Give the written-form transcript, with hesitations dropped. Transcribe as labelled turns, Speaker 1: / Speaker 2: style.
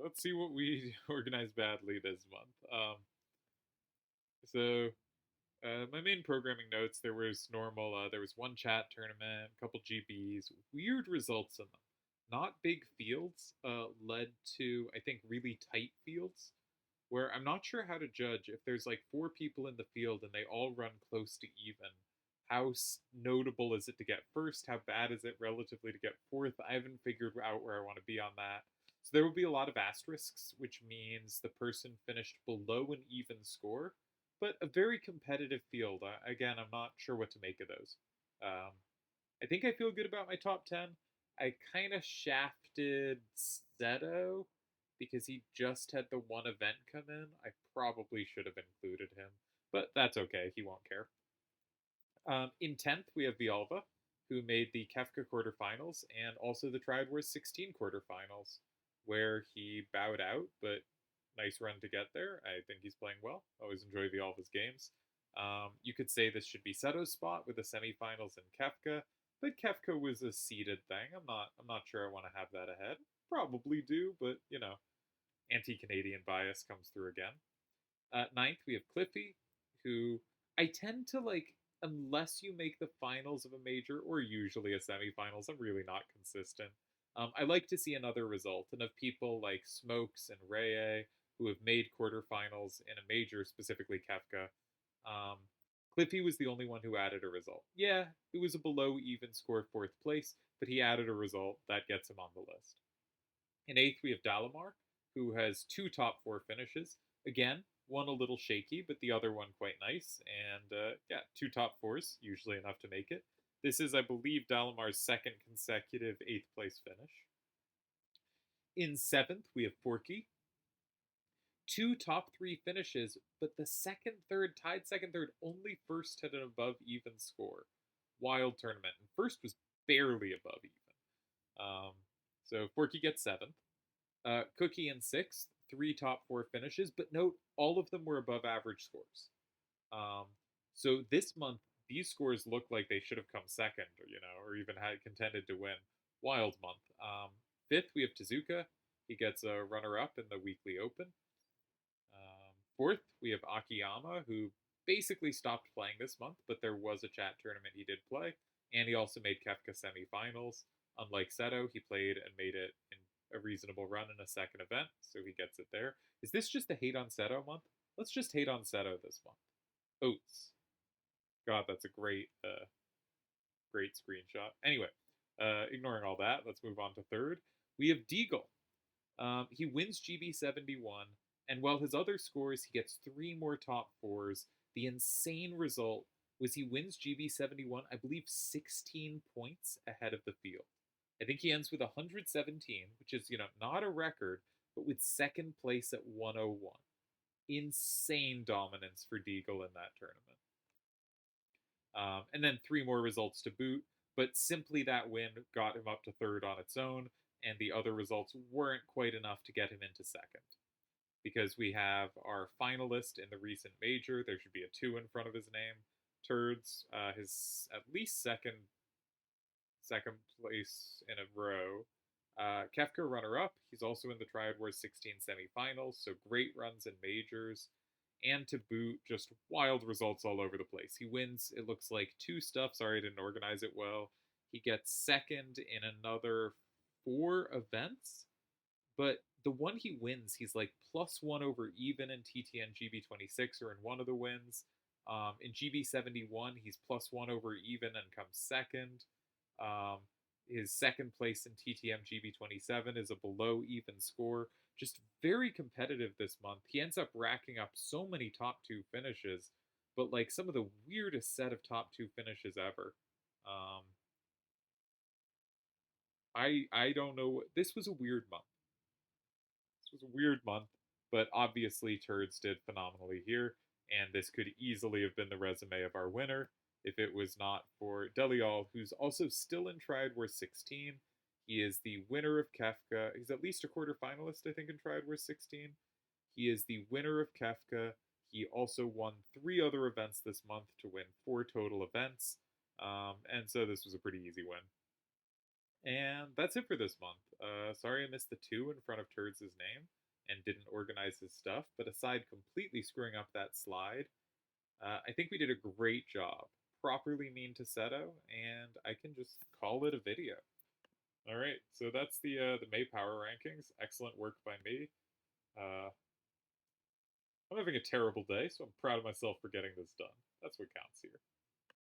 Speaker 1: let's see what we organized badly this month. So my main programming notes, there was normal, there was one chat tournament, a couple GBs, weird results in them. Not big fields, led to, I think, really tight fields, where I'm not sure how to judge if there's like four people in the field and they all run close to even. How notable is it to get first? How bad is it relatively to get fourth? I haven't figured out where I want to be on that. So there will be a lot of asterisks, which means the person finished below an even score, but a very competitive field. Again, I'm not sure what to make of those. Um, I think I feel good about my top 10. I kind of shafted Seto because he just had the one event come in. I probably should have included him, but that's okay. He won't care. In 10th, we have Vialva, who made the Kefka quarterfinals and also the Triad Wars 16 quarterfinals, where he bowed out, but nice run to get there. I think he's playing well. Always enjoy Vialva's games. You could say this should be Seto's spot with the semifinals and Kefka, but Kefka was a seeded thing. I'm not sure I want to have that ahead. Probably do, but anti-Canadian bias comes through again. Ninth, we have Cliffy, who I tend to like, unless you make the finals of a major or usually a semifinals, I'm really not consistent. I like to see another result, and of people like Smokes and Reye who have made quarterfinals in a major, specifically Kefka, um, Cliffy was the only one who added a result. Yeah, it was a below even score fourth place, but he added a result that gets him on the list. In eighth, we have Dalamar, who has two top four finishes. Again, one a little shaky, but the other one quite nice. And yeah, two top fours, usually enough to make it. This is, I believe, Dalamar's second consecutive eighth place finish. In seventh, we have Forky. Two top three finishes, but the second, third, tied second, third, only first had an above even score. Wild tournament. And first was barely above even. So Forky gets seventh. Cookie in sixth, three top four finishes, but note all of them were above average scores. Um, so this month, these scores look like they should have come second, or even had contended to win. Wild month. Fifth, we have Tezuka. He gets a runner-up in the weekly open. Fourth, we have Akiyama, who basically stopped playing this month, but there was a chat tournament he did play, and he also made Kefka semifinals. Unlike Seto, he played and made it in a reasonable run in a second event, so he gets it there. Is this just a hate on Seto month? Let's just hate on Seto this month. Oats. God, that's a great screenshot. Anyway, ignoring all that, let's move on to third. We have Deagle. He wins GB71, and while his other scores, he gets three more top fours. The insane result was he wins GB71, I believe, 16 points ahead of the field. I think he ends with 117, which is, not a record, but with second place at 101. Insane dominance for Deagle in that tournament. And then three more results to boot, but simply that win got him up to third on its own, and the other results weren't quite enough to get him into second. Because we have our finalist in the recent major, there should be a 2 in front of his name. Turds, his at least second place in a row. Kefka runner-up. He's also in the Triad Wars 16 semifinals, so great runs in majors. And to boot, just wild results all over the place. He wins, it looks like, two stuff. Sorry, I didn't organize it well. He gets second in another 4 events, but the one he wins, he's like +1 over even in TTN GB26 or in one of the wins. In GB71, he's +1 over even and comes second. Um, his second place in TTM GB27 is a below even score. Just very competitive this month. He ends up racking up so many top 2 finishes, but like some of the weirdest set of top 2 finishes ever. I don't know. This was a weird month. This was a weird month, but obviously Turds did phenomenally here, and this could easily have been the resume of our winner if it was not for Delial, who's also still in Triad Wars 16. He is the winner of Kefka. He's at least a quarterfinalist, I think, in Triad Wars 16. He is the winner of Kefka. He also won 3 other events this month to win 4 total events. And so this was a pretty easy win. And that's it for this month. Sorry I missed the two in front of Turds' name and didn't organize his stuff, but aside completely screwing up that slide, I think we did a great job. Properly mean to Seto, and I can just call it a video. All right, so that's the May Power rankings. Excellent work by me. Uh, I'm having a terrible day, so I'm proud of myself for getting this done. That's what counts here.